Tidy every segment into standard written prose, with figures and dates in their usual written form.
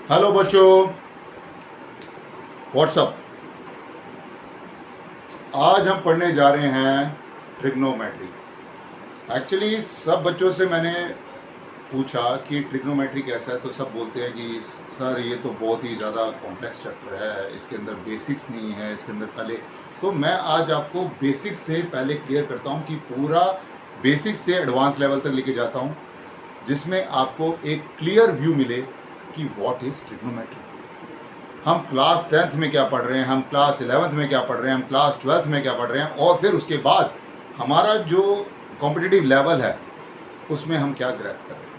Hello बच्चों, WhatsApp. आज हम पढ़ने जा रहे हैं ट्रिग्नोमेट्री। एक्चुअली सब बच्चों से मैंने पूछा कि ट्रिग्नोमेट्री कैसा है, तो सब बोलते हैं कि सर ये तो बहुत ही ज़्यादा कॉम्प्लेक्स चैप्टर है, इसके अंदर बेसिक्स नहीं है, इसके अंदर पहले। तो मैं आज आपको बेसिक्स से पहले क्लियर करता हूँ कि पूरा बेसिक्स से एडवांस लेवल तक लेके जाता हूँ, जिसमें आपको एक क्लियर व्यू मिले कि व्हाट इज़ ट्रिग्नोमेट्री। हम क्लास 10th में क्या पढ़ रहे हैं, हम क्लास 11th में क्या पढ़ रहे हैं, हम क्लास 12th में क्या पढ़ रहे हैं, और फिर उसके बाद हमारा जो कॉम्पिटिटिव लेवल है उसमें हम क्या ग्रैब कर रहे हैं।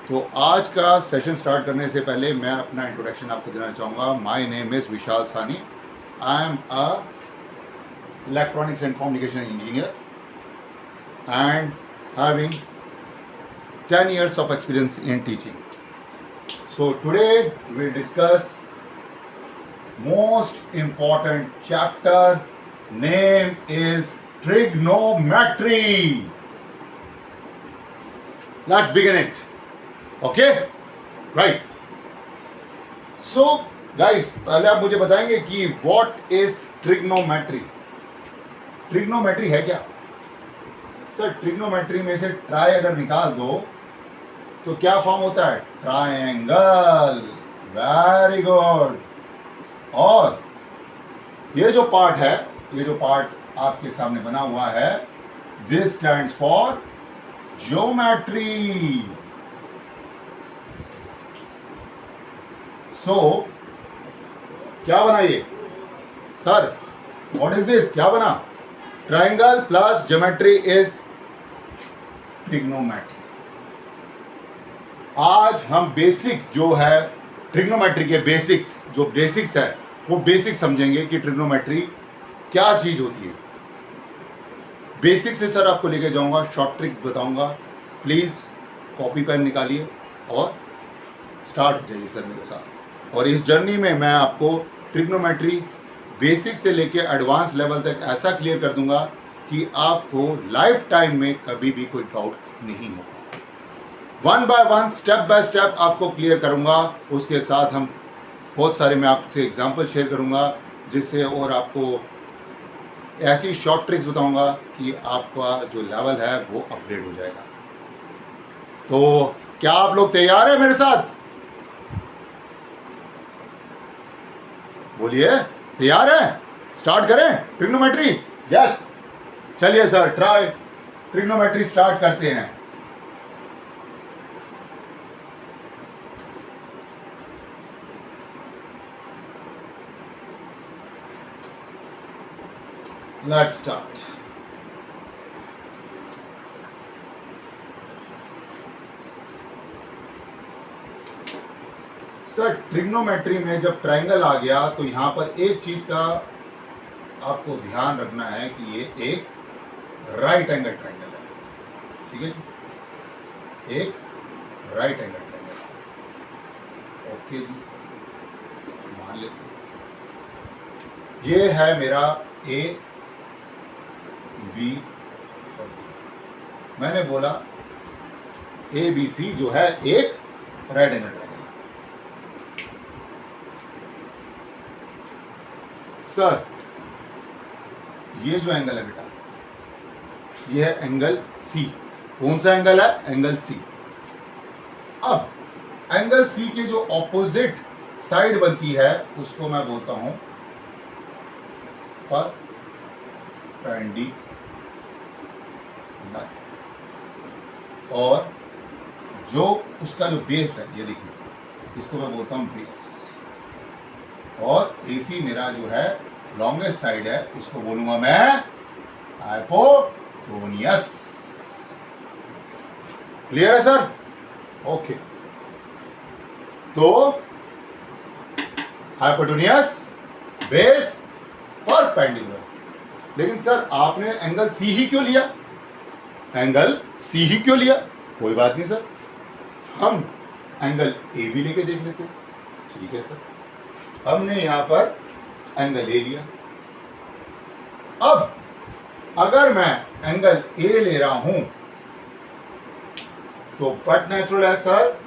तो आज का सेशन स्टार्ट करने से पहले मैं अपना इंट्रोडक्शन आपको देना चाहूँगा। माय नेम इज़ विशाल सानी। I am a electronics and communication engineer and having 10 years of experience in teaching. So today we will discuss most important chapter. Name is trigonometry. Let's begin it. Okay? Right. So guys, पहले आप मुझे बताएंगे कि what is trigonometry? Trigonometry है क्या? Sir trigonometry में से try अगर निकाल दो तो क्या फॉर्म होता है? ट्रायंगल। Very good. और ये जो पार्ट है, ये जो पार्ट आपके सामने बना हुआ है, दिस स्टैंड्स फॉर ज्योमेट्री। सो क्या बना ये? Sir what is this? क्या बना? Triangle plus geometry is trigonometry. आज हम बेसिक्स जो है ट्रिग्नोमेट्री के बेसिक्स है वो बेसिक्स समझेंगे कि ट्रिग्नोमेट्री क्या चीज होती है। बेसिक से सर आपको लेके जाऊंगा, शॉर्ट ट्रिक बताऊंगा। प्लीज कॉपी पेन निकालिए और स्टार्ट हो जाइए सर मेरे साथ। और इस जर्नी में मैं आपको ट्रिग्नोमेट्री बेसिक से लेके एडवांस लेवल तक ऐसा क्लियर कर दूंगा कि आपको लाइफ टाइम में कभी भी कोई डाउट नहीं होगा। One by one, step by step आपको क्लियर करूंगा। उसके साथ हम बहुत सारे मैं आपसे एग्जांपल शेयर करूंगा, जिससे और आपको ऐसी शॉर्ट ट्रिक्स बताऊंगा कि आपका जो लेवल है वो अपग्रेड हो जाएगा। तो क्या आप लोग तैयार हैं मेरे साथ? बोलिए, तैयार है? स्टार्ट करें ट्रिग्नोमेट्री? यस, चलिए सर ट्राई ट्रिग्नोमेट्री स्टार्ट करते हैं। Let's start. सर ट्रिग्नोमेट्री में जब ट्रायंगल आ गया तो यहां पर एक चीज का आपको ध्यान रखना है कि ये एक राइट एंगल ट्रायंगल है। ठीक है जी, एक राइट एंगल ट्रायंगल है। ओके जी, मान लेते हैं ये है मेरा ए बी और सी। मैंने बोला ए बी सी जो है एक राइट एंगल ट्रायंगल। सर ये जो एंगल है बेटा, ये है एंगल सी। कौन सा एंगल है? Angle C. अब एंगल सी के जो ऑपोजिट साइड बनती है उसको मैं बोलता हूं परपेंडिकुलर, और जो उसका जो बेस है, ये देखिए, इसको मैं बोलता हूं बेस। और AC मेरा जो है लॉन्गेस्ट साइड है, उसको बोलूंगा मैं हाइपोटेन्यूस। क्लियर है सर? ओके। तो हाइपोटेन्यूस, बेस, परपेंडिकुलर। लेकिन सर आपने एंगल सी ही क्यों लिया? एंगल सी ही क्यों लिया? कोई बात नहीं सर, हम एंगल ए भी लेके देख लेते हैं। ठीक है सर, हमने यहां पर एंगल ए लिया। अब अगर मैं एंगल ए ले रहा हूं तो बट नेचुरल है सर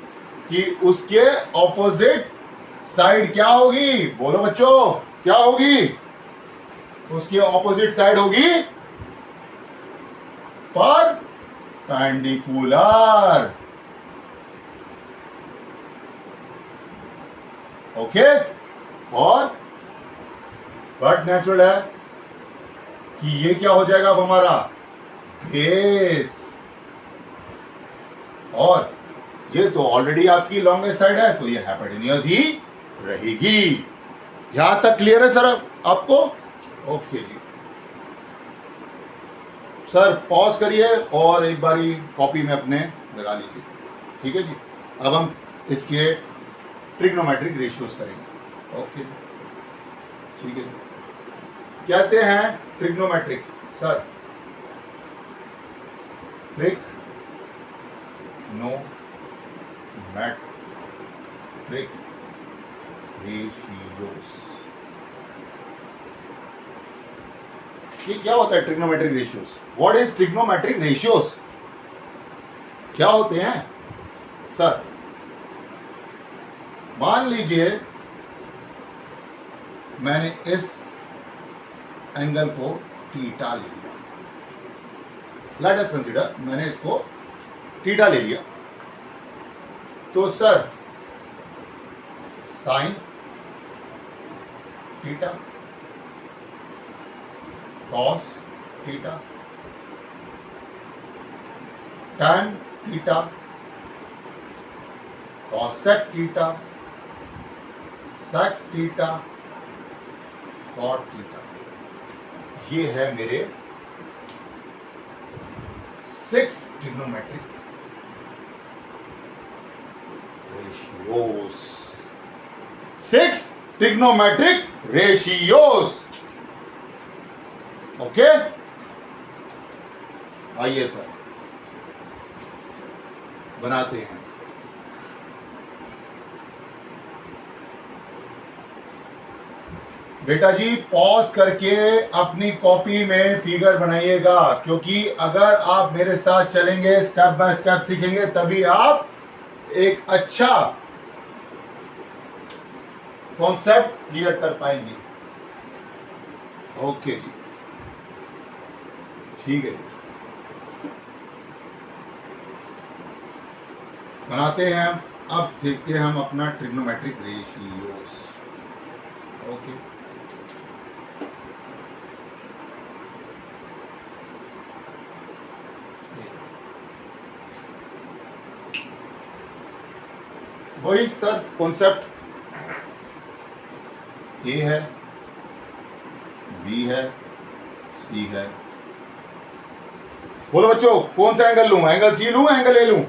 कि उसके ऑपोजिट साइड क्या होगी, बोलो बच्चों क्या होगी, उसकी ऑपोजिट साइड होगी परपेंडिकुलर। ओके, और बट नेचुरल है कि ये क्या हो जाएगा अब हमारा बेस, और ये तो ऑलरेडी आपकी लॉन्गेस्ट साइड है तो ये हाइपोटेन्यूज ही रहेगी। यहां तक क्लियर है सर आपको? ओके जी सर, पॉज करिए और एक बारी कॉपी में अपने लगा लीजिए। ठीक है जी, अब हम इसके ट्रिग्नोमेट्रिक रेशियोज करेंगे। ओके जी, ठीक है जी। कहते हैं ट्रिग्नोमेट्रिक सर, ट्रिग्नोमेट्रिक रेशियोज, ये क्या होता है trigonometric ratios? What is trigonometric ratios? क्या होते हैं सर? मान लीजिए मैंने इस एंगल को थीटा ले लिया, लेट अस कंसीडर मैंने इसको थीटा ले लिया, तो sir sine theta, cos theta, tan theta, cosec theta, sec theta, cot theta, ये है मेरे 6 trigonometric ratios. 6 trigonometric ratios. Okay, आइए सर बनाते हैं इसको। बेटा जी पॉज करके अपनी कॉपी में फिगर बनाइएगा, क्योंकि अगर आप मेरे साथ चलेंगे, स्टेप बाय स्टेप सीखेंगे, तभी आप एक अच्छा कॉन्सेप्ट क्लियर कर पाएंगे। ओके जी, ठीक है, बनाते हैं। अब देखते हैं हम अपना ट्रिग्नोमेट्रिक रेशियोज। ओके, वही सर कॉन्सेप्ट, ए है, बी है, सी है। बोलो बच्चों कौन सा एंगल लूं, एंगल सी लूं, एंगल ए लूं?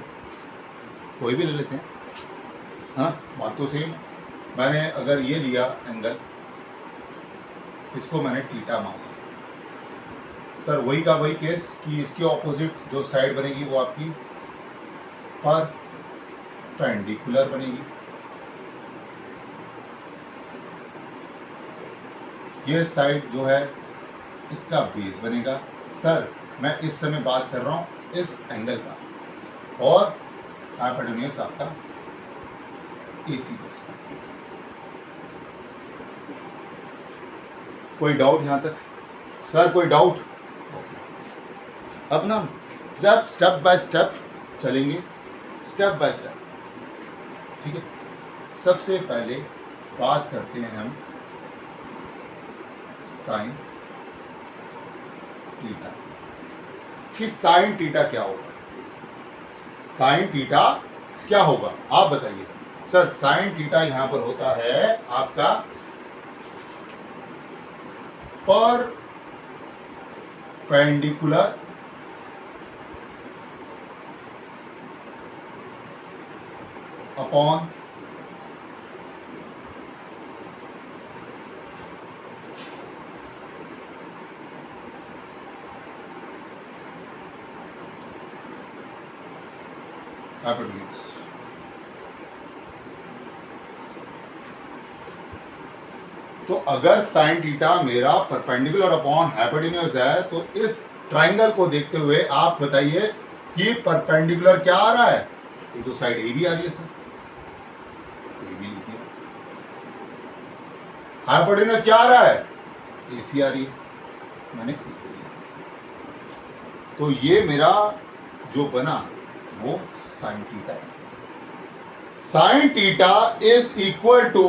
कोई भी ले लेते हैं, है ना, बात तो सेम। मैंने अगर ये लिया एंगल, इसको मैंने थीटा मान लिया, सर वही का वही केस कि इसके ऑपोजिट जो साइड बनेगी वो आपकी परपेंडिकुलर बनेगी। ये साइड जो है इसका बेस बनेगा। सर मैं इस समय बात कर रहा हूं इस एंगल का, और हाइपोटेन्यूज आपका एसी बनेगा। कोई डाउट यहां तक सर? कोई डाउट? अब ना स्टेप बाय स्टेप चलेंगे, स्टेप बाय स्टेप। ठीक है, सबसे पहले बात करते हैं हम साइन थीटा कि साइन थीटा क्या होगा। साइन थीटा क्या होगा आप बताइए। सर साइन थीटा यहां पर होता है आपका परपेंडिकुलर अपॉन हाइपोटेन्यूज। तो अगर साइन थीटा मेरा परपेंडिकुलर अपॉन हाइपोटेन्यूज है, तो इस ट्राइंगल को देखते हुए आप बताइए कि परपेंडिकुलर क्या आ रहा है? ये तो साइड ए भी आ रही है सर, ए बी लिख दिया। हाइपोटेन्यूज क्या आ रहा है? AC आ रही है, मैंने AC लिख दिया। तो ये मेरा जो बना वो साइन थीटा है। Sine theta is equal to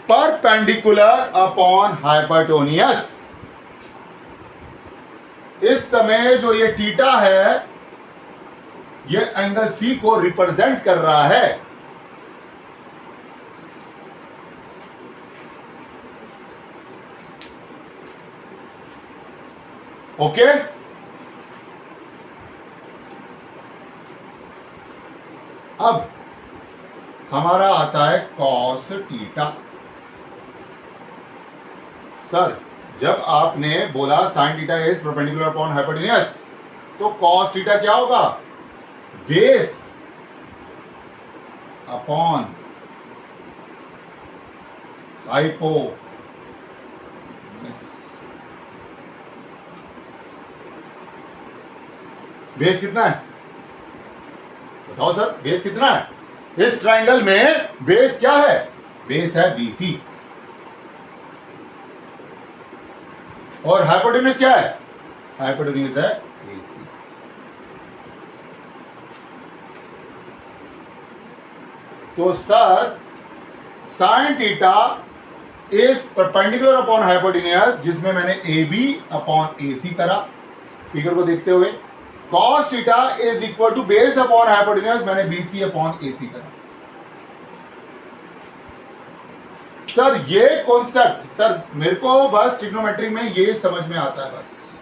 perpendicular upon hypotenuse. इस समय जो ये थीटा है ये एंगल C को रिप्रेजेंट कर रहा है। ओके, अब हमारा आता है कॉस थीटा। सर जब आपने बोला sign theta is perpendicular upon hypotenuse, तो कॉस थीटा क्या होगा? Base upon hypotenuse. बेस कितना है बताओ सर, बेस कितना है? इस ट्राइंगल में बेस क्या है? बेस है BC। और हाइपोटेन्यूज क्या है? हाइपोटेन्यूज है AC। तो sir sine theta is perpendicular upon hypotenuse, जिसमें मैंने AB अपॉन AC करा फिगर को देखते हुए। Cos theta is equal to base upon hypotenuse, मैंने BC अपॉन AC करा। सर ये कॉन्सेप्ट सर मेरे को बस ट्रिग्नोमेट्री में ये समझ में आता है बस।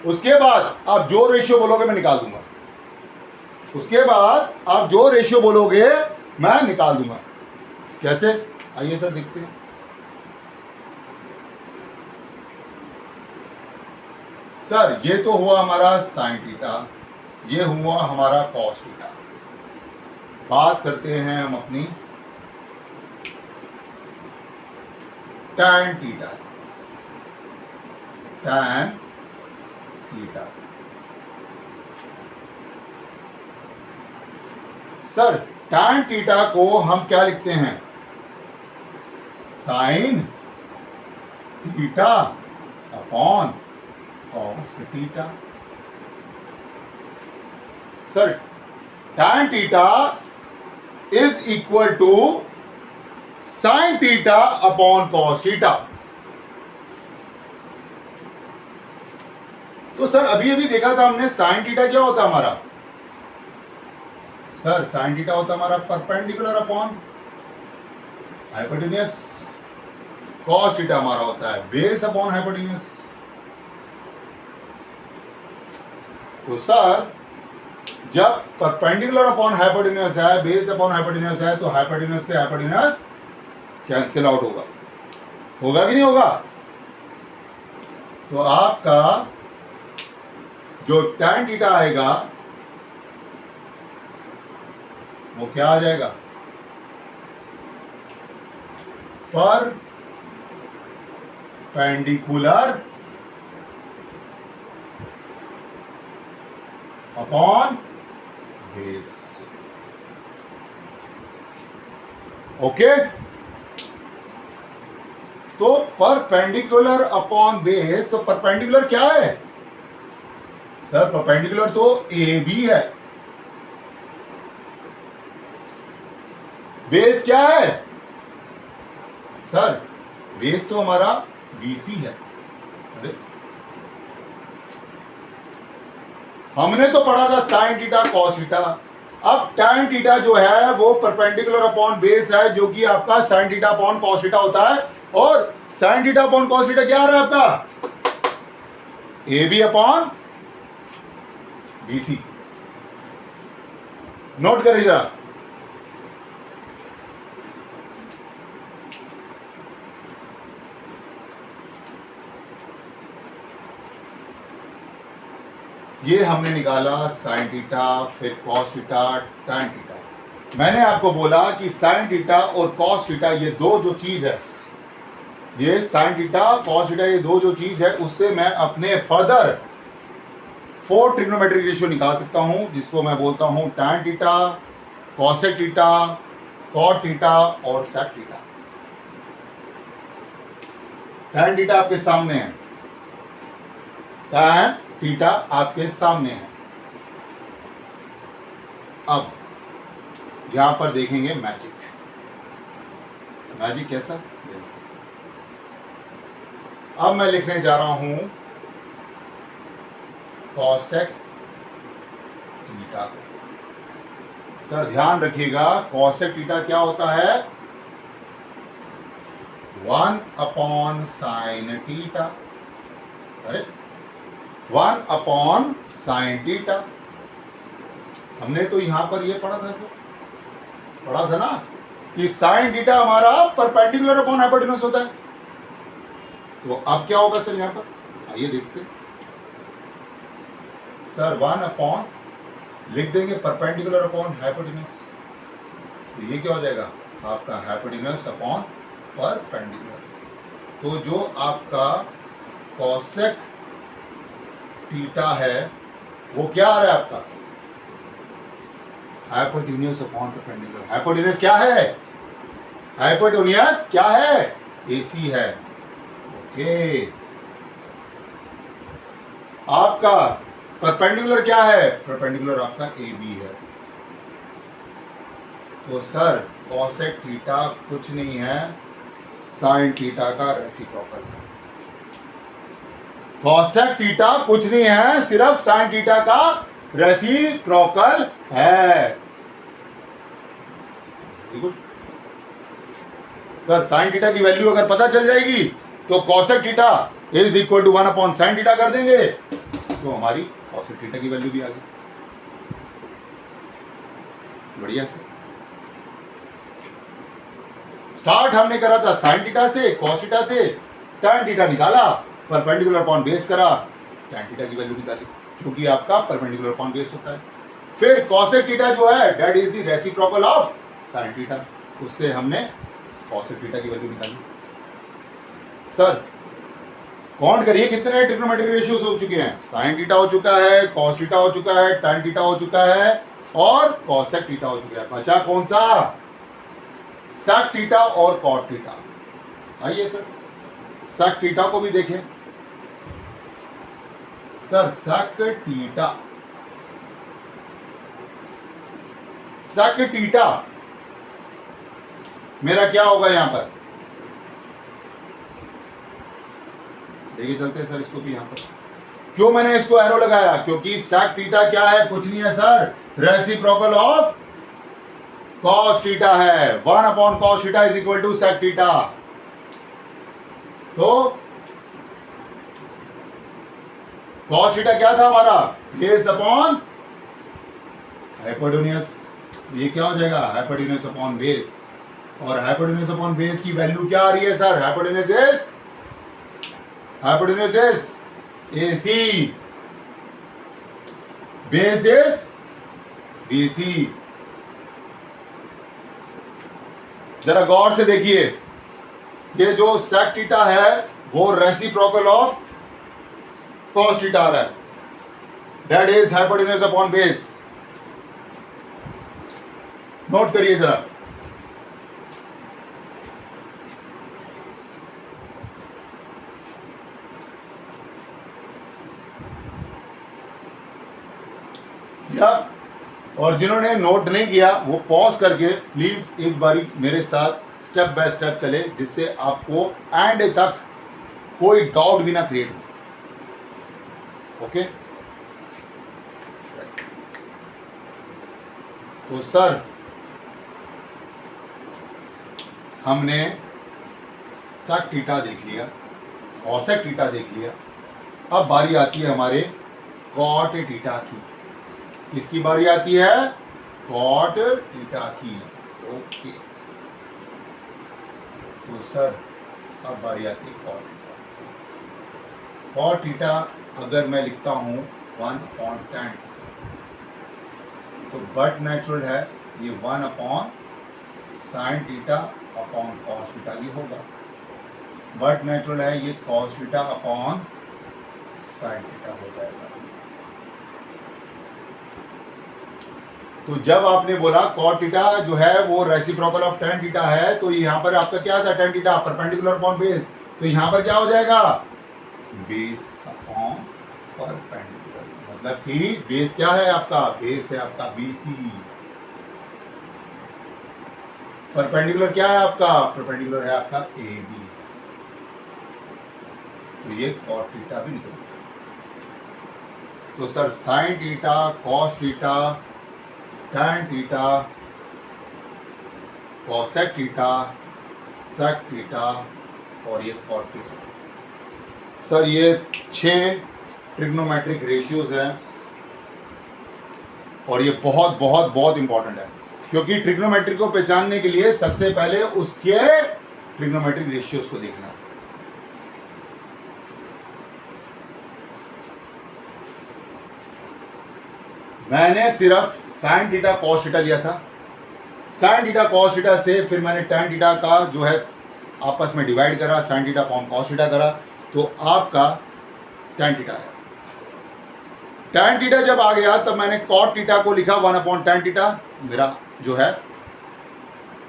उसके बाद आप जो रेशियो बोलोगे मैं निकाल दूंगा। उसके बाद आप जो रेशियो बोलोगे मैं निकाल दूंगा। कैसे? आइए सर देखते हैं। सर ये तो हुआ हमारा साइन थीटा, ये हुआ हमारा कॉस थीटा। बात करते हैं हम अपनी tan theta. Tan theta sir tan theta को हम क्या लिखते हैं? Sine theta upon cos theta. Sir tan theta is equal to sine theta upon cos theta. तो सर अभी अभी देखा था हमने साइन थीटा क्या होता है हमारा? सर साइन थीटा होता है हमारा perpendicular upon hypotenuse. Cos theta हमारा होता है बेस अपॉन हाइपोटेन्यूज। तो सर जब परपेंडिकुलर अपॉन हाइपोटेन्यूज है, बेस अपॉन हाइपोटेन्यूज है, तो हाइपोटेन्यूज से हाइपोटेन्यूज कैंसिल आउट होगा। होगा कि नहीं होगा? तो आपका जो टैन थीटा आएगा वो क्या आ जाएगा? Perpendicular upon base. ओके, तो परपेंडिकुलर अपॉन बेस, तो परपेंडिकुलर क्या है? सर परपेंडिकुलर तो AB है। बेस क्या है? सर बेस तो हमारा BC है। अरे हमने तो पढ़ा था साइन थीटा कॉस थीटा। अब टैन थीटा जो है वो परपेंडिकुलर अपॉन बेस है, जो कि आपका sign theta upon cos theta होता है। और sign theta upon cos theta क्या आ रहा है आपका? AB upon BC। नोट करिए जरा। ये हमने निकाला साइन थीटा, फिर कॉस थीटा, टैन थीटा। मैंने आपको बोला कि साइन थीटा और कॉस थीटा ये दो जो चीज है, ये साइन थीटा कॉस थीटा ये दो जो चीज है, उससे मैं अपने 4 ट्रिग्नोमेट्रिक रेशियो निकाल सकता हूं, जिसको मैं बोलता हूं tan theta, cosec theta, cot theta और sec थीटा। tan थीटा आपके सामने है, tan थीटा आपके सामने है। अब यहां पर देखेंगे मैजिक। मैजिक कैसा? अब मैं लिखने जा रहा हूं cosec थीटा। सर ध्यान रखिएगा, cosec थीटा क्या होता है? 1 अपॉन साइन थीटा। अरे 1 अपॉन साइन थीटा। हमने तो यहां पर ये पढ़ा था सर, पढ़ा था ना कि साइन थीटा हमारा परपेंडिकुलर अपॉन हाइपोटेन्यूज होता है। तो अब क्या होगा सर यहां पर? आइए देखते हैं सर। 1 अपॉन लिख देंगे परपेंडिकुलर अपॉन हाइपोटेन्यूज, तो ये क्या हो जाएगा आपका हाइपोटेन्यूज अपॉन परपेंडिकुलर। तो जो आपका cosec थीटा है वो क्या आ रहा है आपका? Hypotenuse upon perpendicular. हाइपोटेन्यूज क्या है? हाइपोटेन्यूज क्या है? AC है। ओके, आपका परपेंडिकुलर क्या है? परपेंडिकुलर आपका AB है। तो सर cosec थीटा कुछ नहीं है, साइन थीटा का रेसिप्रोकल है। cosec थीटा कुछ नहीं है, सिर्फ साइन थीटा का रेसिप्रोकल है। गुड सर, साइन थीटा की वैल्यू अगर पता चल जाएगी तो cosec theta is equal to 1 upon sine theta कर देंगे, तो हमारी cosec थीटा की वैल्यू भी आ गई। बढ़िया सर। स्टार्ट हमने करा था साइन थीटा से, cos थीटा से, tan थीटा निकाला, परपेंडिकुलर अपॉन बेस करा, tan थीटा की वैल्यू निकाली, जो कि आपका परपेंडिकुलर अपॉन बेस होता है। फिर cosec थीटा जो है that is the reciprocal of sine theta, उससे हमने cosec थीटा की वैल्यू निकाली। सर काउंट करिए कितने ट्रिग्नोमेट्रिक रेशियोज हो चुके हैं। साइन थीटा हो चुका है, cos थीटा हो चुका है, tan थीटा हो चुका है और cosec थीटा हो चुका है। बचा कौन सा? sec थीटा और cot थीटा। आइए सर sec थीटा को भी देखें। सर sec थीटा मेरा क्या होगा यहां पर? देखिए चलते हैं सर इसको भी यहां पर। क्यों मैंने इसको एरो लगाया? क्योंकि sec थीटा क्या है? कुछ नहीं है sir, reciprocal of cos theta है। 1 upon cos theta is equal to sec theta. तो cos थीटा क्या था हमारा? Base upon hypotenuse. ये क्या हो जाएगा? Hypotenuse upon base. और हाइपोटेन्यूज अपॉन बेस की वैल्यू क्या आ रही है sir? Hypotenuse is AC, base is BC। जरा गौर से देखिए, ये जो sec थीटा है वो रेसिप्रोकल ऑफ cos थीटा आ रहा है, that is hypotenuse upon base. Note करिए जरा। या और जिन्होंने नोट नहीं किया वो पॉज करके प्लीज एक बारी मेरे साथ स्टेप बाय स्टेप चले, जिससे आपको एंड तक कोई डाउट भी ना क्रिएट हो। ओके, तो सर हमने sec थीटा देख लिया, cosec थीटा देख लिया। अब बारी आती है हमारे cot थीटा की। किसकी बारी आती है? cot थीटा की। ओके, तो सर अब बारी आती है cot थीटा। cot थीटा अगर मैं लिखता हूं 1 अपॉन tan, तो बट नेचुरल है ये 1 upon sine theta upon cos theta भी होगा। बट नेचुरल है ये cos theta upon sine theta हो जाएगा। तो जब आपने बोला cot थीटा जो है वो रेसिप्रोकल ऑफ tan थीटा है, तो यहाँ पर आपका क्या था, tan theta perpendicular upon base, तो यहाँ पर क्या हो जाएगा, बेस अपॉन परपेंडिकुलर, मतलब कि बेस क्या है आपका, बेस है आपका BC, परपेंडिकुलर क्या है आपका, परपेंडिकुलर है आपका AB, तो ये cot थीटा भी निकल गया। तो sir sin theta, cos theta, tan theta, cosec theta, sec theta और ये cot थीटा, सर ये 6 ट्रिग्नोमेट्रिक रेशियोज हैं और ये बहुत बहुत बहुत इंपॉर्टेंट है, क्योंकि ट्रिग्नोमेट्री को पहचानने के लिए सबसे पहले उसके ट्रिग्नोमेट्रिक रेशियोज को देखना है। मैंने सिर्फ sin थीटा cos थीटा लिया था, sin थीटा cos थीटा से फिर मैंने tan थीटा का जो है आपस में डिवाइड करा, sin theta upon cos theta करा, तो आपका tan थीटा आया। tan थीटा जब आ गया तब मैंने cot थीटा को लिखा 1 अपॉन tan थीटा, मेरा जो है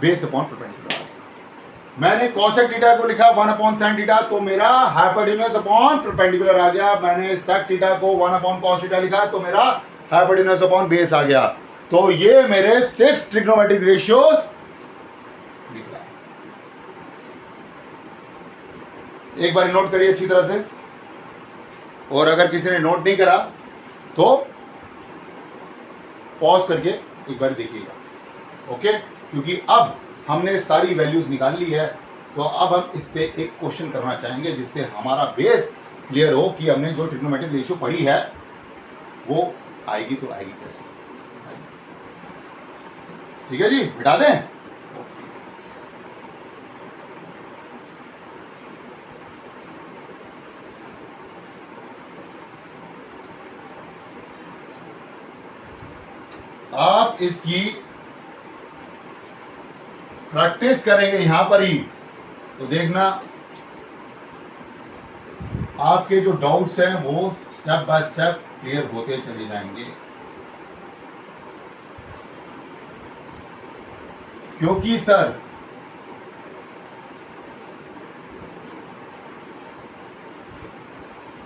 बेस अपॉन परपेंडिकुलर आ गया। मैंने cosec थीटा को लिखा 1 अपॉन sin थीटा, तो मेरा हाइपोटेन्यूज अपॉन परपेंडिकुलर आ गया। मैंने sec थीटा को 1 अपॉन cos थीटा लिखा, तो मेरा हाइपोटेन्यूज अपॉन बेस आ गया। तो ये मेरे 6 ट्रिग्नोमेट्रिक रेशियोज निकला। एक बार नोट करिए अच्छी तरह से, और अगर किसी ने नोट नहीं करा तो पॉज करके एक बार देखिएगा, ओके। क्योंकि अब हमने सारी वैल्यूज निकाल ली है, तो अब हम इस पे एक क्वेश्चन करना चाहेंगे जिससे हमारा बेस क्लियर हो कि हमने जो ट्रिग्नोमेट्रिक रेशियो पढ़ी है वो आएगी तो आएगी कैसे, ठीक है जी, बिठा दें। आप इसकी प्रैक्टिस करेंगे यहां पर ही, तो देखना आपके जो डाउट्स हैं वो स्टेप बाय स्टेप क्लियर होते चले जाएंगे। क्योंकि सर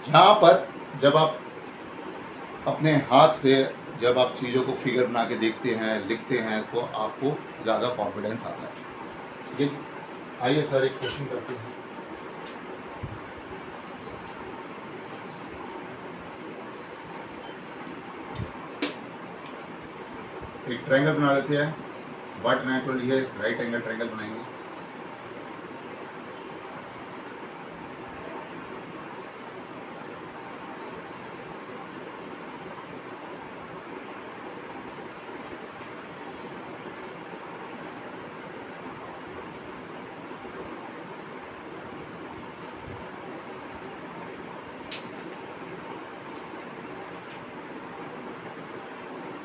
यहां पर जब आप अपने हाथ से जब आप चीज़ों को फिगर बना के देखते हैं, लिखते हैं, तो आपको ज़्यादा कॉन्फिडेंस आता है, ठीक है जी। आइए सर एक क्वेश्चन करते हैं। एक ट्रायंगल बना लेते हैं, व्हाट नेचुरली है राइट एंगल ट्रायंगल बनाएंगे।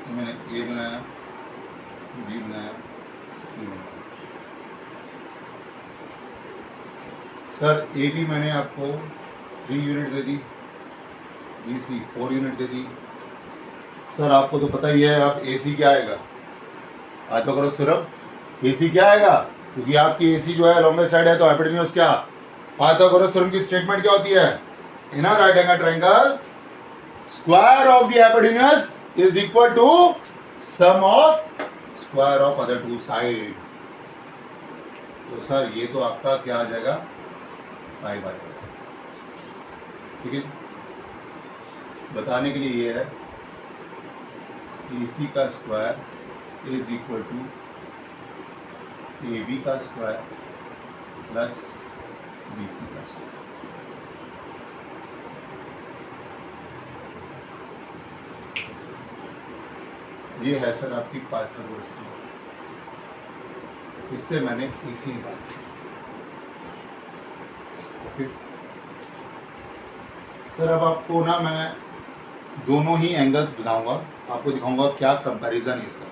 मैंने ए बनाया, बी बनाया, सी बनाया। सर ए बी मैंने आपको 3 यूनिट दे दी, बी सी 4 यूनिट दे दी। सर आपको तो पता ही है अब ए सी क्या आएगा, आज तो करो सिर्फ ए सी क्या आएगा, क्योंकि आपकी ए सी जो है लॉन्गेस्ट साइड है, तो हाइपोटेन्यूज क्या, पाइथागोरस की स्टेटमेंट क्या होती है, in a right angle triangle square of the hypotenuse is equal to sum of square of other two side। तो सर ये तो आपका क्या आ जाएगा, 5 आ जाएगा, ठीक है। बताने के लिए ये है AC का square is equal to AB का स्क्वायर प्लस BC का स्क्वायर। ये है सर आपकी पाइथागोरस की, इससे मैंने AC निकाला, ओके। सर अब आपको ना मैं दोनों ही एंगल्स बनाऊंगा, आपको दिखाऊंगा क्या कंपैरिजन है इसका।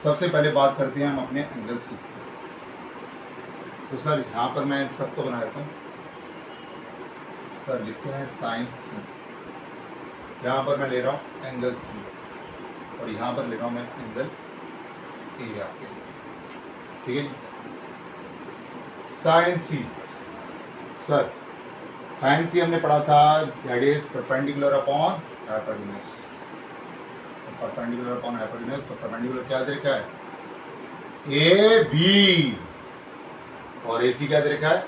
सबसे पहले बात करते हैं हम अपने एंगल्स की। तो सर यहाँ पर मैं सबको बना देता हूँ, सर लिखते हैं साइन C, यहाँ पर मैं ले रहा हूँ एंगल C, और यहाँ पर ले रहा हूँ मैं एंगल ए आपके, ठीक है जी। साइन सी, सर साइन सी हमने पढ़ा था, that is perpendicular upon hypotenuse. Perpendicular upon hypotenuse, तो परपेंडिकुलर क्या दे रखा है, ए बी, और ए सी क्या दे रखा है,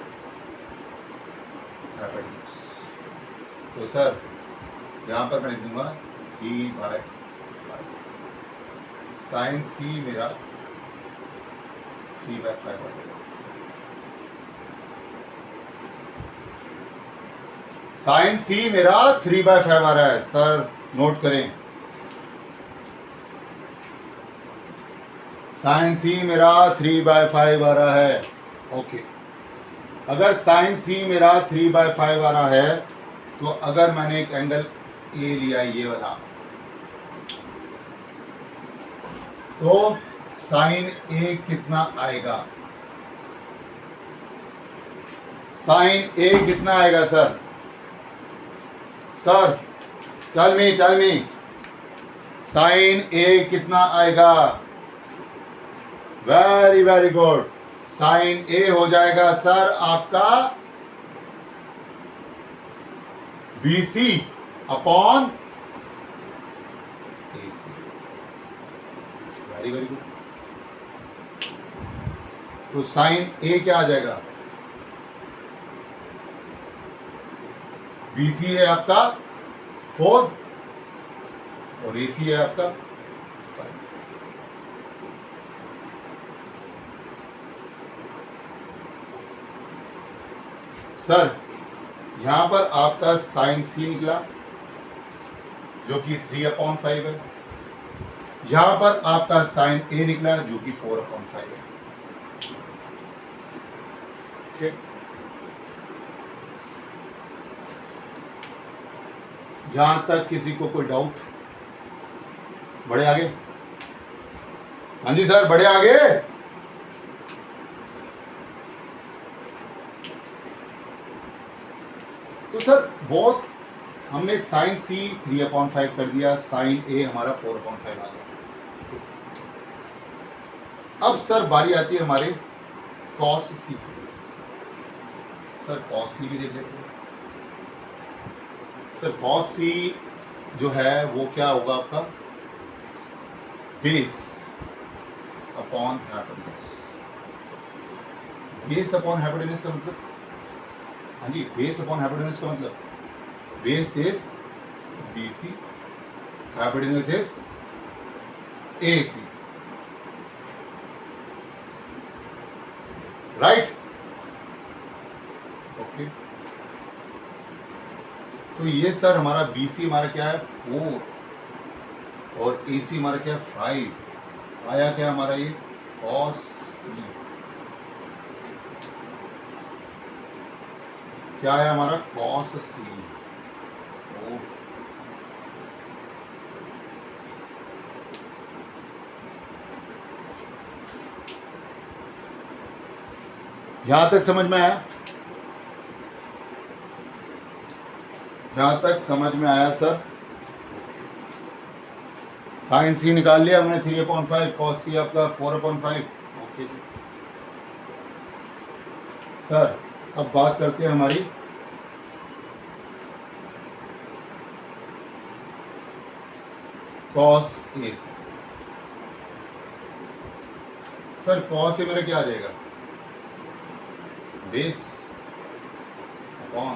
हाइपोटेन्यूज। तो सर यहाँ पर मैं लिख दूंगा 3/5 साइन सी मेरा 3/5 हो जाएगा। साइन सी मेरा 3/5 आ रहा है, सर नोट करें, साइन सी मेरा 3/5 आ रहा है। ओके, अगर साइन सी मेरा 3/5 आ रहा है, तो अगर मैंने एक एंगल ए लिया ये वाला, तो साइन ए कितना आएगा, साइन ए कितना आएगा sir, sir tell me sine A कितना आएगा, very very good, sine A हो जाएगा सर आपका BC upon AC, very very good. तो साइन ए क्या आ जाएगा, BC है आपका 4 और AC है आपका 5। सर यहां पर आपका साइन सी निकला जो कि 3/5 है, यहां पर आपका साइन ए निकला जो कि 4/5 है, ठीक। यहां तक किसी को कोई डाउट, बढ़े आगे, हाँ जी सर बढ़े आगे। तो सर बहुत हमने साइन सी 3/5 कर दिया, साइन ए हमारा 4/5 आ गया। अब सर बारी आती है हमारे कॉस सी, सर कॉस सी भी देख लेते हैं। सर कॉस सी जो है वो क्या होगा आपका, base upon hypotenuse. Base upon hypotenuse का मतलब, हाँ जी बेस अपॉन हाइपोटेन्यूज का मतलब, base is BC, hypotenuse is AC, right. Okay, तो ये सर हमारा BC हमारा क्या है 4 और AC हमारा क्या है 5, आया क्या हमारा ये cos C, क्या है हमारा cos C। यहां तक समझ में आया, यहां तक समझ में आया सर। साइन सी निकाल लिया हमने 3/5, कॉस सी आपका 4/5। ओके जी सर, अब बात करते हैं हमारी कॉस ए से। सर कॉस से मेरा क्या आ जाएगा, बेस अपॉन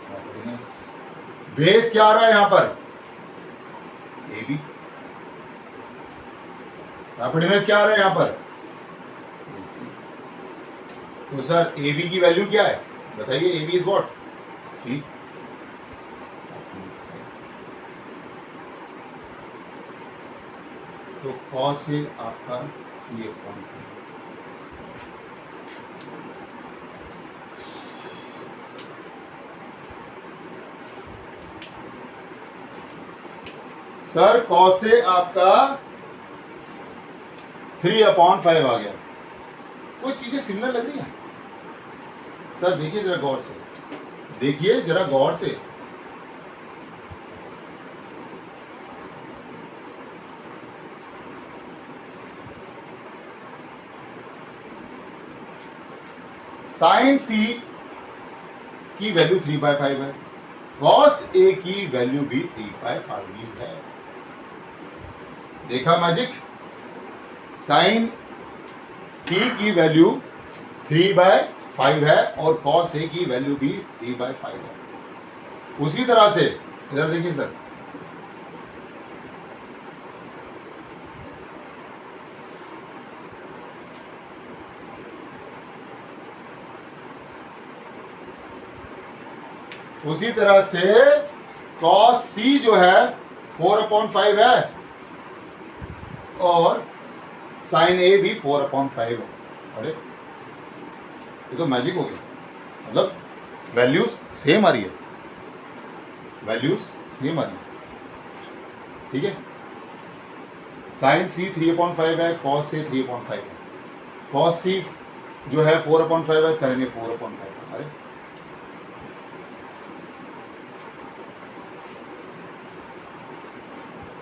हाइपोटेन्यूज। बेस क्या आ रहा है यहां पर, AB, हाइपोटेन्यूज क्या आ रहा है यहां पर, AC। तो सर AB की वैल्यू क्या है बताइए, AB इज व्हाट 3। तो कॉस से आपका 3/5। सर कॉस से आपका 3/5 आ गया। कोई चीजें सिमिलर लग रही हैं सर, देखिए जरा गौर से, देखिए जरा गौर से। साइन सी की वैल्यू 3/5 है, कॉस ए की वैल्यू भी 3/5 ही है। देखा मैजिक? साइन सी की वैल्यू 3/5 है और कॉस ए की वैल्यू भी 3/5 है। उसी तरह से इधर देखिए सर, उसी तरह से कॉस सी जो है 4/5 है और साइन ए भी 4/5 है। अरे ये तो मैजिक हो गया, मतलब वैल्यूज सेम आ रही है, वैल्यूज सेम आ रही है। ठीक है, साइन सी 3/5 है, कॉस सी 3/5 है, कॉस सी जो है 4/5 है, साइन ए 4/5 है। अरे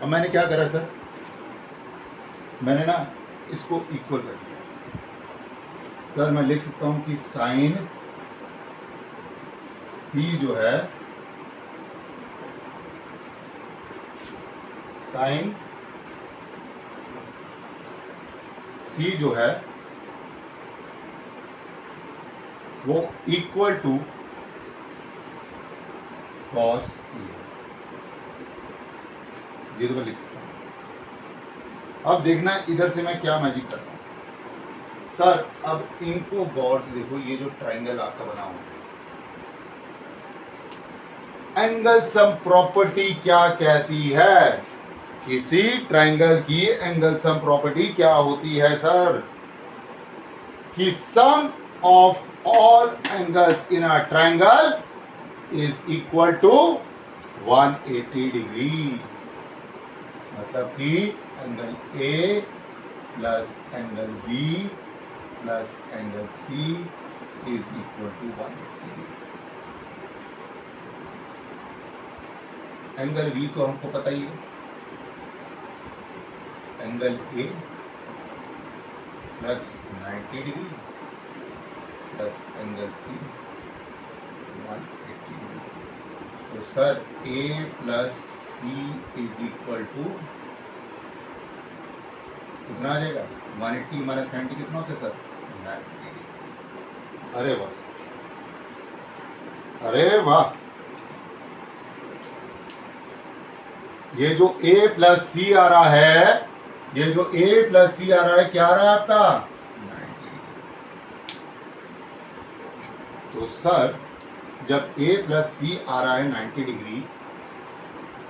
अब मैंने क्या करा सर, मैंने ना इसको इक्वल कर दिया। सर मैं लिख सकता हूं कि साइन सी जो है, साइन सी जो है वो इक्वल टू कॉस ए, ये तो मैं लिख सकता हूं। अब देखना इधर से मैं क्या मैजिक करता हूं सर। अब इनको गौर से देखो, ये जो ट्रायंगल आपका बना हुआ है, एंगल सम प्रॉपर्टी क्या कहती है? किसी ट्रायंगल की एंगल सम प्रॉपर्टी क्या होती है सर? कि sum of all angles in a triangle is equal to 180 degree. मतलब कि angle A plus angle B plus angle C is equal to 180 degree. Angle B तो हमको पता ही है, angle A plus 90 degree plus angle C 180 degree. तो sir A plus C is equal to कितना आ जाएगा? 180 माइनस 90 कितना होता है सर? 90 डिग्री। अरे वाह, अरे वाह, ये जो a प्लस सी आ रहा है, ये जो a प्लस सी आ रहा है, क्या आ रहा है आपका? 90 डिग्री। तो सर जब a प्लस सी आ रहा है 90 डिग्री,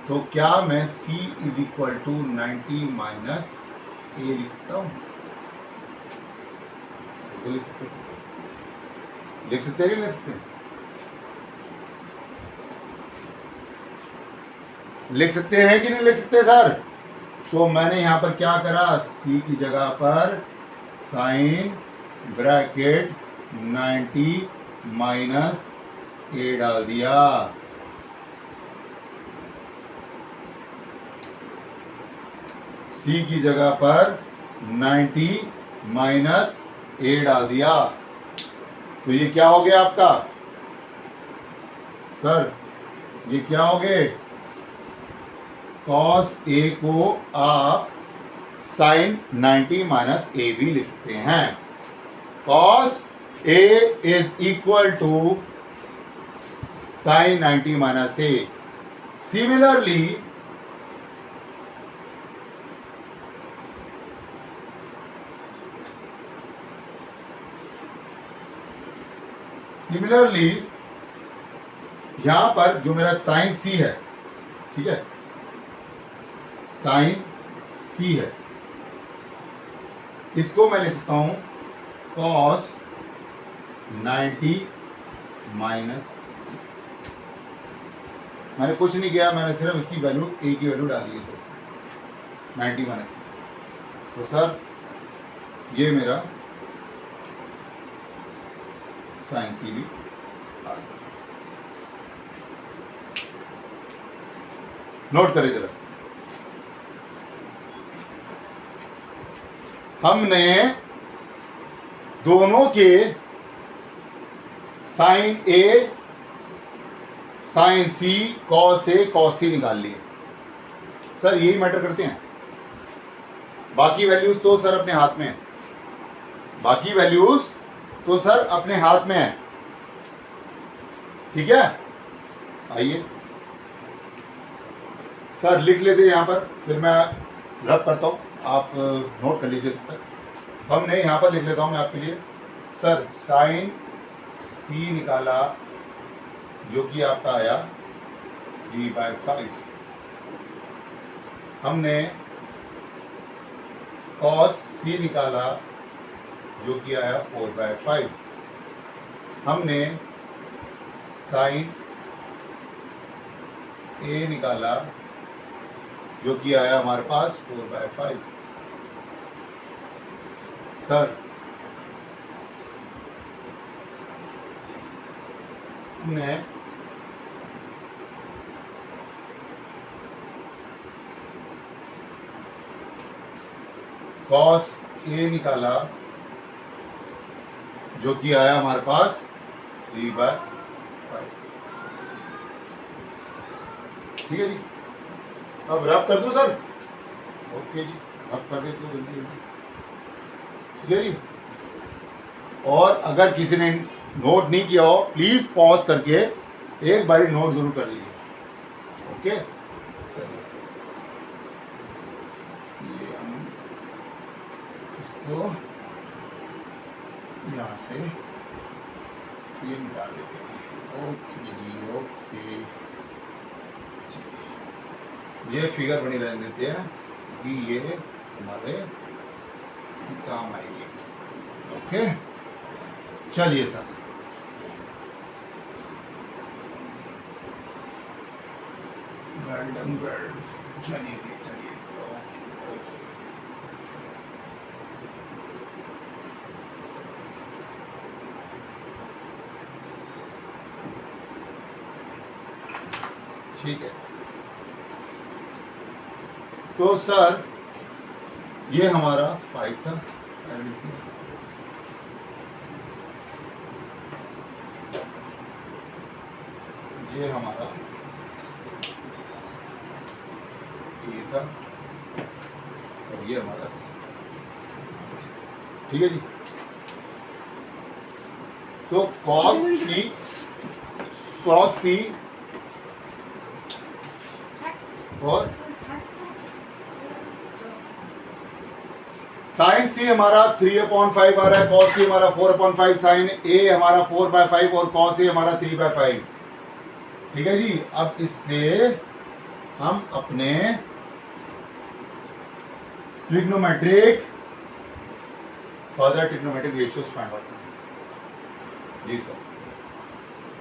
तो क्या मैं c is equal to 90 minus a लिख सकता हूं? लिख सकते हैं, लिख सकते हैं, लिख सकते हैं, लिख सकते हैं कि नहीं लिख सकते सर? तो मैंने यहां पर क्या करा, c की जगह पर साइन ब्रैकेट 90 माइनस a डाल दिया। c की जगह पर 90 माइनस a डाल दिया। तो ये क्या हो गया आपका सर? ये क्या हो गए? कॉस ए को आप साइन 90 माइनस ए भी लिख सकते हैं। Cos A is equal to sine 90 minus A. Similarly यहां पर जो मेरा साइन सी है, ठीक है, साइन सी है, इसको मैं लिख सकता हूं कॉस 90 माइनस सी। मैंने कुछ नहीं किया, मैंने सिर्फ इसकी वैल्यू ए की वैल्यू डाल दी है 90 माइनस सी। तो सर ये मेरा साइन सी भी आ गया। नोट करें जरा, हमने दोनों के sign A sign C cos A cos सी निकाल लिए सर, यही मैटर करते हैं। बाकी वैल्यूज तो सर अपने हाथ में है, बाकी वैल्यूज तो सर अपने हाथ में है, ठीक है। आइए सर लिख लेते हैं यहाँ पर, फिर मैं रब करता हूँ, आप नोट कर लीजिए तब तक। हमने यहाँ पर लिख लेता हूँ मैं आपके लिए। सर साइन सी निकाला जो कि आपका आया 3/5। हमने कॉस सी निकाला जो कि आया 4/5। हमने साइन ए निकाला जो कि आया हमारे पास 4/5। सर हमने कॉस ए निकाला जो कि आया हमारे पास 3/5। ठीक है जी, अब रब कर दूं सर? ओके जी, रब कर देते हो जल्दी जल्दी, ठीक है जी। और अगर किसी ने नोट नहीं किया हो प्लीज पॉज करके एक बारी नोट जरूर कर लीजिए, ओके। चलिए सर, ये हम इसको यहाँ से ये मिटा देते हैं। ओके जी, ओके जी। ये फिगर बनी रहने देते हैं कि ये हमारे काम आएगी, ओके। चलिए सर, वेल डन, वेल। चलिए चलिए, ओके ओके। ठीक है, तो सर ये हमारा 5 था, ये हमारा ये था और ये हमारा, ठीक है जी। तो कॉस सी और साइन सी हमारा 3/5 आ रहा है, कॉस सी हमारा 4/5, साइन ए हमारा 4/5 और कॉस ए हमारा 3/5, ठीक है जी। अब इससे हम अपने ट्रिग्नोमेट्रिक रेशियोज फाइंड आउट करेंगे जी सर।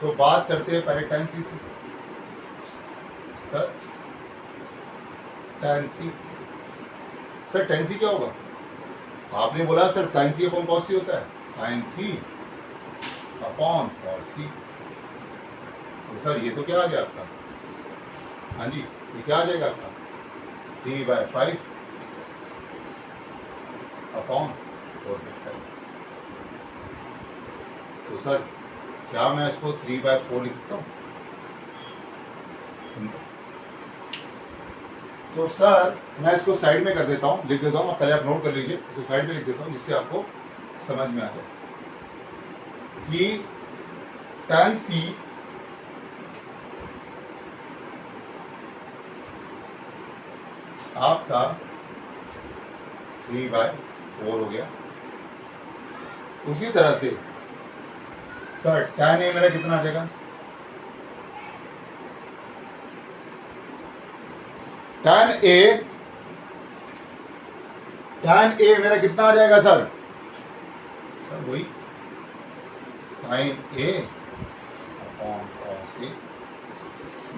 तो बात करते हैं पहले tan c से। Sir tan c, sir tan c क्या होगा? आपने बोला sir sin c upon cos c होता है, sin c upon cos c। तो सर ये तो क्या आ गया आपका, हाँ जी, ये क्या आ जाएगा आपका 3/5 अपॉन 4/5। तो सर क्या मैं इसको 3/4 लिख सकता हूँ? तो सर मैं इसको साइड में कर देता हूँ, लिख देता हूँ, पहले आप नोट कर लीजिए, इसको साइड में लिख देता हूँ जिससे आपको समझ में आ जाए कि tan c आपका 3/4 हो गया। उसी तरह से सर tan a मेरा कितना आ जाएगा? tan a मेरा कितना आ जाएगा सर? सर वही sin a upon cos a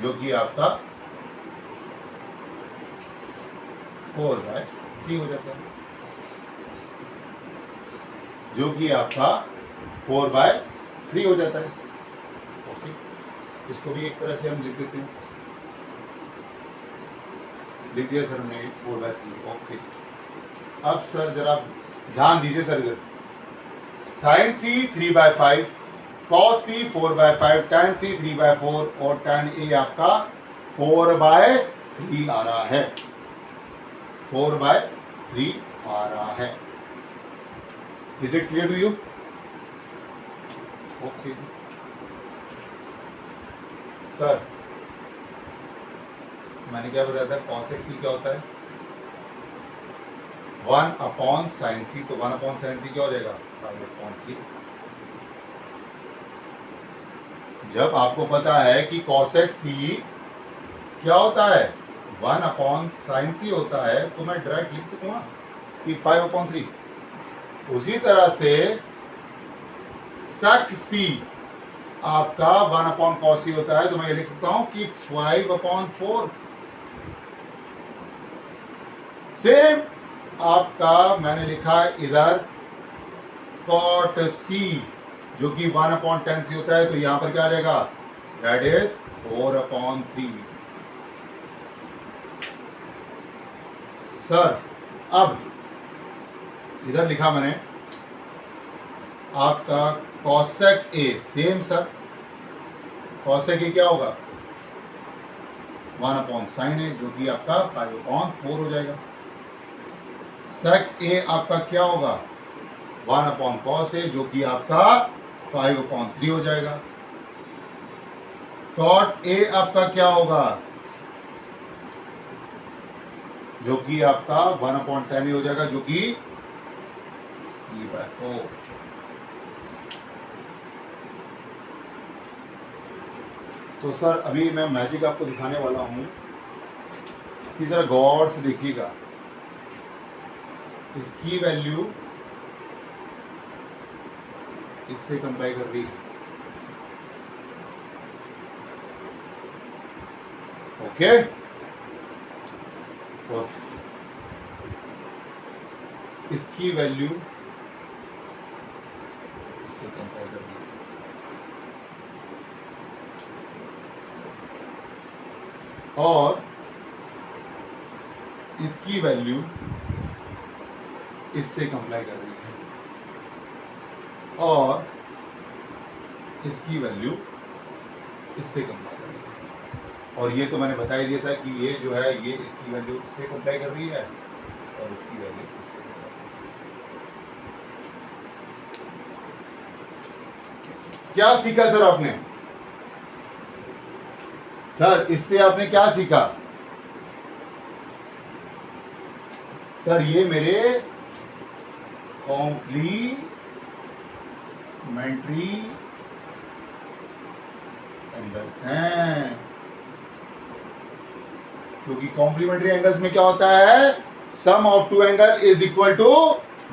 जो कि आपका 4/3 हो जाता है, जो कि आपका 4/3 हो जाता है, ओके। इसको भी एक तरह से हम लिख देते हैं, लिख दिया सर हमने 4/3, ओके। अब सर जरा ध्यान दीजिए सर, इधर sin c 3/5 cos c 4/5, tan c 3/4 और tan a आपका 4/3 आ रहा है, 4/3 आ रहा है। Is it clear to you? Okay sir, मैंने क्या बताया था, cosec c क्या होता है? 1/sin c, तो 1/sin c क्या हो जाएगा? 5/3। जब आपको पता है कि cosec c क्या होता है, 1/sin c होता है, तो मैं डायरेक्ट लिख दूंगा कि 5/3। उसी तरह से sec c आपका 1/cos c होता है, तो मैं ये लिख सकता हूं कि 5/4। सेम आपका मैंने लिखा इधर cot c जो कि 1/tan c होता है, तो यहां पर क्या रहेगा, दैट इज 4/3। सर अब इधर लिखा मैंने आपका cosec a, same sir, cosec a क्या होगा, 1/sin a जो कि आपका 5/4 हो जाएगा। sec a आपका क्या होगा, 1/cos a जो कि आपका 5/3 हो जाएगा। cot a आपका क्या होगा, जो कि आपका 1/tan a हो जाएगा, जो कि 3/4। तो सर अभी मैं मैजिक आपको दिखाने वाला हूं कि जरा गौर से देखिएगा, इसकी वैल्यू इससे कंपेयर कर रही है। ओके, और इसकी वैल्यू इससे कंपेयर कर रही है। और इसकी वैल्यू इससे कंपेयर कर रही है, और इसकी वैल्यू इससे कंपेयर कर रही है। और ये तो मैंने बता ही दिया था कि ये जो है, ये इसकी वैल्यू इससे कंपेयर कर रही है और इसकी वैल्यू इससे कंपेयर कर रही है। क्या सीखा सर आपने? सर इससे आपने क्या सीखा? सर ये मेरे कॉम्प्लीमेंट्री एंगल्स हैं, क्योंकि कॉम्प्लीमेंट्री एंगल्स में क्या होता है, sum of two angle is equal to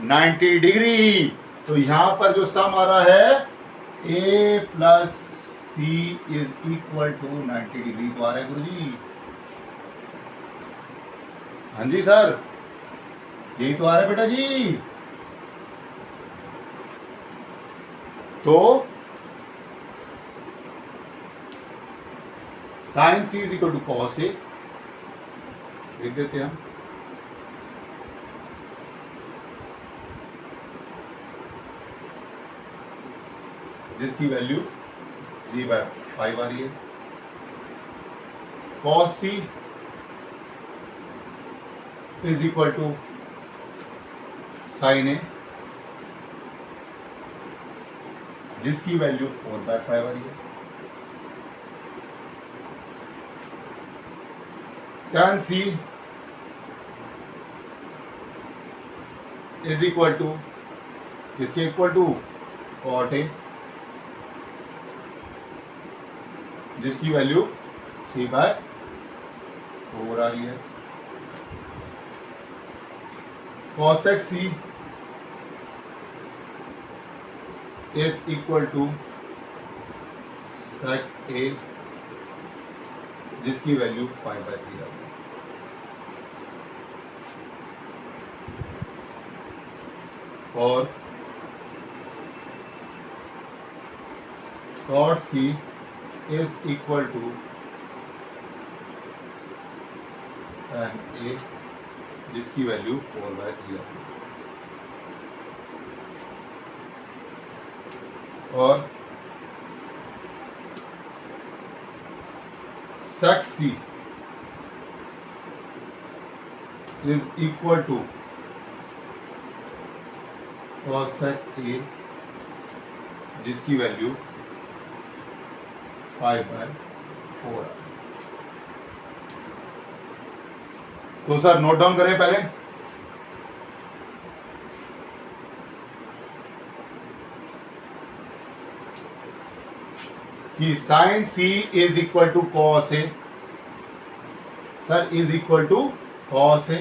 90 degree. तो यहां पर जो सम आ रहा है a plus c is equal to 90 degree, तो आ रहा है गुरु जी। हाँ जी सर, यही तो आ रहा है बेटा जी। तो sine c is equal to cos a लिख देते हैं हम, जिसकी वैल्यू 3/5 आ रही है। cos c is equal to sine a, जिसकी वैल्यू 4/5 आ रही है। tan c is equal to किसके इक्वल टू, cot a, जिसकी वैल्यू 3/4 आ रही है। cosec c is equal to sec a, जिसकी वैल्यू 5/3 आ रही है। और cot c is equal to tan a, जिसकी वैल्यू 4/3 है। और sec c is equal to cosec a, जिसकी वैल्यू 5/4। तो सर नोट डाउन करें पहले। कि sine C is equal to cos A, sir is equal to cos A.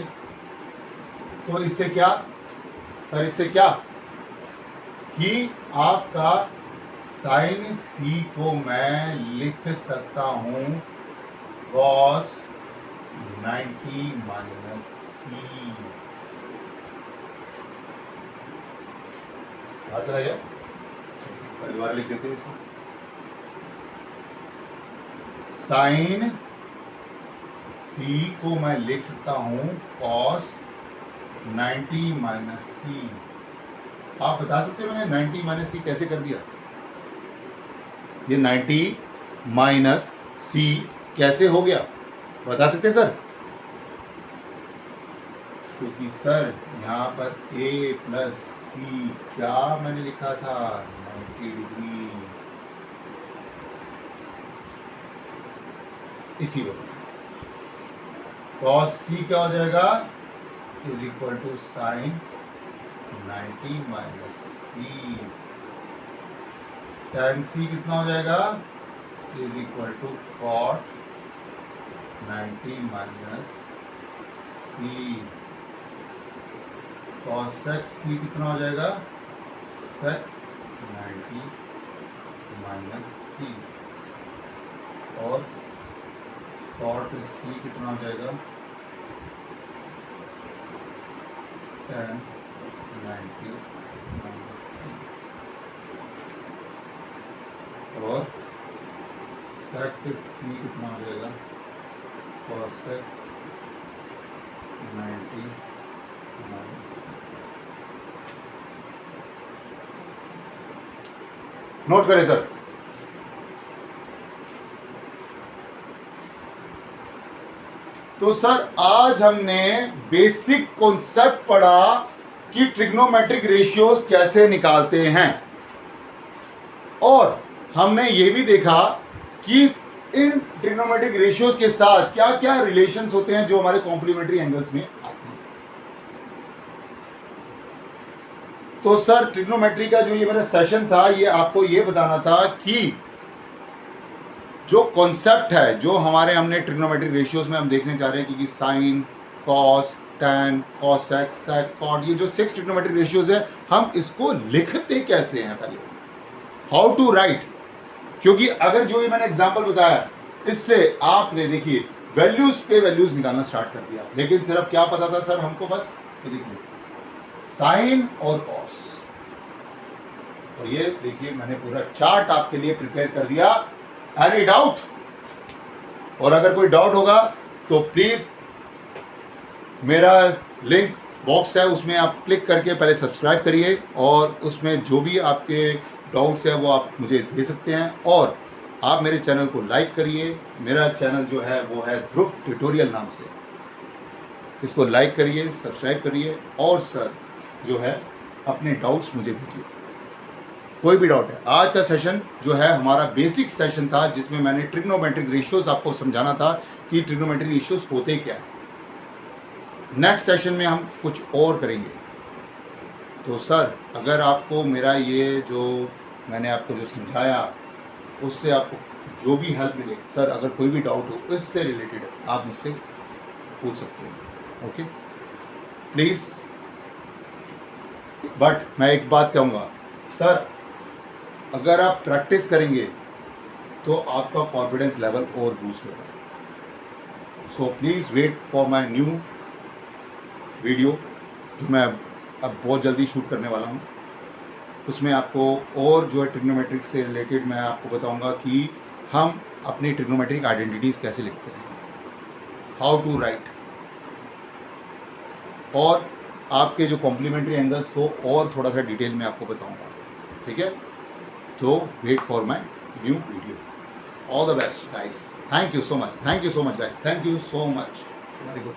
तो इससे क्या सर, इससे क्या कि आपका साइन सी को मैं लिख सकता हूं कॉस 90 माइनस सी। चला गया, परिवार लिख देते हैं इसको। साइन सी को मैं लिख सकता हूं कॉस 90 माइनस सी। आप बता सकते हैं मैंने 90 माइनस सी कैसे कर दिया? ये 90 माइनस सी कैसे हो गया, बता सकते हैं सर? क्योंकि सर यहाँ पर a प्लस सी क्या मैंने लिखा था 90 डिग्री, इसी वजह से cos सी क्या हो जाएगा is equal to sine 90 minus C. tan C कितना हो जाएगा is equal to cot 90 minus C. cosec C कितना हो जाएगा sec 90 माइनस सी। और cot सी कितना हो जाएगा tan 90 माइनस सी। और sec सी कितना हो जाएगा cosec 90 माइनस सी। नोट करें सर। तो सर आज हमने बेसिक कॉन्सेप्ट पढ़ा कि ट्रिग्नोमेट्रिक रेशियोज कैसे निकालते हैं, और हमने ये भी देखा कि इन ट्रिग्नोमेट्रिक रेशियोज के साथ क्या क्या रिलेशंस होते हैं जो हमारे कॉम्प्लीमेंट्री एंगल्स में आते हैं। तो सर ट्रिग्नोमेट्री का जो ये मेरा सेशन था, ये आपको ये बताना था कि जो कॉन्सेप्ट है जो हमारे हमने ट्रिग्नोमेट्रिक रेशियोज में हम देखने जा रहे हैं, क्योंकि साइन, कॉस, टैन, कॉसेक, सेक, कॉट, ये जो 6 ट्रिग्नोमेट्रिक रेशियोज है हम इसको लिखते कैसे हैं, पहले हाउ टू राइट। क्योंकि अगर जो ये मैंने एग्जांपल बताया इससे आपने देखिए वैल्यूज पे वैल्यूज निकालना स्टार्ट कर दिया, लेकिन सिर्फ क्या पता था सर हमको, बस ये देखिए साइन और कॉस, और ये देखिए मैंने पूरा चार्ट आपके लिए प्रिपेयर कर दिया। Any doubt? और अगर कोई डाउट होगा तो प्लीज मेरा लिंक बॉक्स है उसमें आप क्लिक करके पहले सब्सक्राइब करिए, और उसमें जो भी आपके डाउट्स है वो आप मुझे दे सकते हैं। और आप मेरे चैनल को लाइक करिए, मेरा चैनल जो है वो है ध्रुव ट्यूटोरियल नाम से, इसको लाइक करिए, सब्सक्राइब करिए, और सर जो है अपने डाउट्स मुझे दीजिए, कोई भी डाउट है। आज का सेशन जो है हमारा बेसिक सेशन था जिसमें मैंने ट्रिग्नोमेट्रिक रेशियोज आपको समझाना था कि ट्रिग्नोमेट्रिक रेशियोज होते क्या है। नेक्स्ट सेशन में हम कुछ और करेंगे। तो सर अगर आपको मेरा ये जो मैंने आपको जो समझाया उससे आपको जो भी हेल्प मिले, सर अगर कोई भी डाउट हो इससे रिलेटेड आप मुझसे पूछ सकते हैं, ओके प्लीज़। बट मैं एक बात कहूँगा सर, अगर आप प्रैक्टिस करेंगे तो आपका कॉन्फिडेंस लेवल और बूस्ट होगा। So please wait for my new video जो मैं अब बहुत जल्दी शूट करने वाला हूँ। उसमें आपको और जो है ट्रिग्नोमेट्रिक से रिलेटेड मैं आपको बताऊंगा कि हम अपनी ट्रिग्नोमेट्रिक आइडेंटिटीज़ कैसे लिखते हैं, हाउ टू राइट, और आपके जो कॉम्प्लीमेंट्री एंगल्स को और थोड़ा सा डिटेल में आपको बताऊंगा, ठीक है। तो wait for my new video. All the best guys, thank you so much guys, thank you so much, very good.